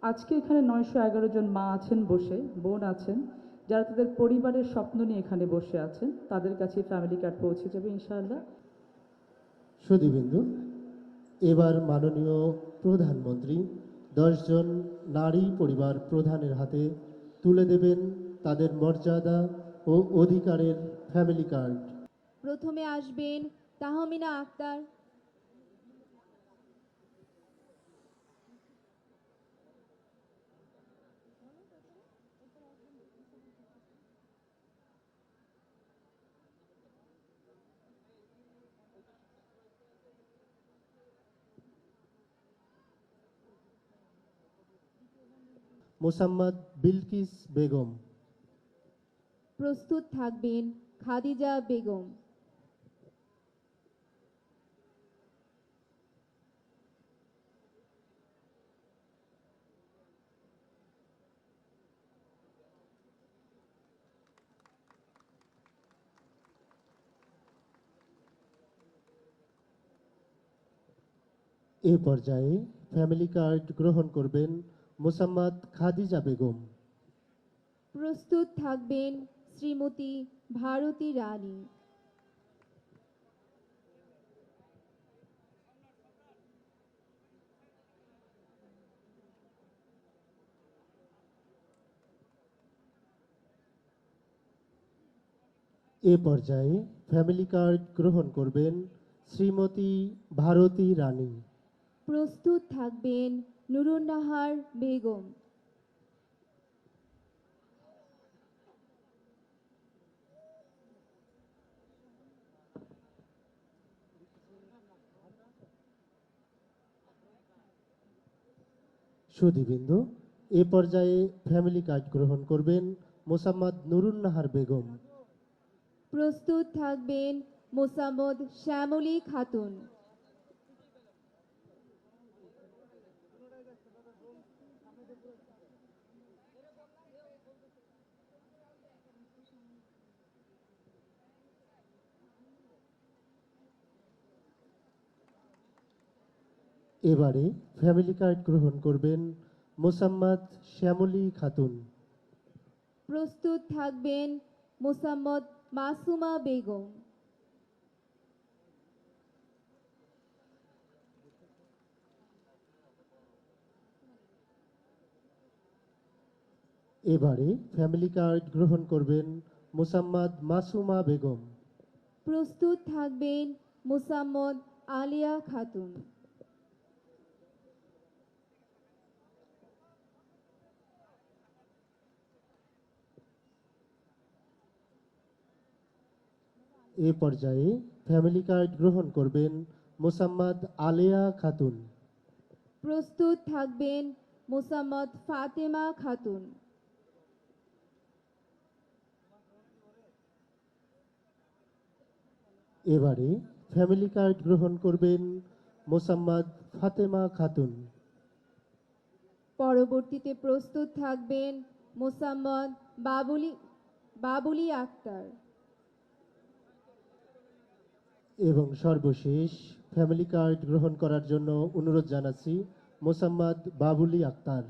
আজকে এখানে ৯১১ জন মা আছেন বসে, বোন আছেন, যারা তাদের পরিবারের স্বপ্ন নিয়ে এখানে বসে আছেন। তাদের কাছে ফ্যামিলি কার্ড পৌঁছে যাবে ইনশাআল্লাহ। সুধীবৃন্দু, এবার মাননীয় প্রধানমন্ত্রী ১০ জন নারী পরিবার প্রধানের হাতে তুলে দেবেন তাদের মর্যাদা ও অধিকারের ফ্যামিলি কার্ড। প্রথমে আসবেন তাহমিনা আক্তার। মোসাম্মদ বিলকিস বেগম। প্রস্তুত থাকবেন খাদিজা বেগম। এ পর্যায়ে ফ্যামিলি কার্ড গ্রহণ করবেন মোসাম্মদ খাদিজা বেগম। প্রস্তুত থাকবেন শ্রীমতী ভারতী রানী। এ পর্যায়ে ফ্যামিলি কার্ড গ্রহণ করবেন শ্রীমতী ভারতী রানী। প্রস্তুত থাকবেন নুরুন্নাহার বেগম। সুধীবৃন্দু, এ পর্যায়ে ফ্যামিলি কার্ড গ্রহণ করবেন মোসাম্মদ নুরুন্নাহার বেগম। প্রস্তুত থাকবেন মোসাম্মদ শ্যামলী খাতুন। এবারে ফ্যামিলি কার্ড গ্রহণ করবেন মোসাম্মদ শ্যামলী খাতুন। প্রস্তুত থাকবেন মোসাম্মদ মাসুমা বেগম। এবারে ফ্যামিলি কার্ড গ্রহণ করবেন মোসাম্মদ মাসুমা বেগম। প্রস্তুত থাকবেন মোসাম্মদ আলিয়া খাতুন। এ পর্যায়ে ফ্যামিলি কার্ড গ্রহণ করবেন মোসাম্মদ আলেয়া খাতুন। প্রস্তুত থাকবেন মোসাম্মদ ফাতেমা খাতুন। এবারে ফ্যামিলি কার্ড গ্রহণ করবেন মোসাম্মদ ফাতেমা খাতুন। পরবর্তীতে প্রস্তুত থাকবেন মোসাম্মদ বাবুলি আক্তার। এবং সর্বশেষ ফ্যামিলি কার্ড গ্রহণ করার জন্য অনুরোধ জানাচ্ছি মোসাম্মদ বাবুলি আক্তার।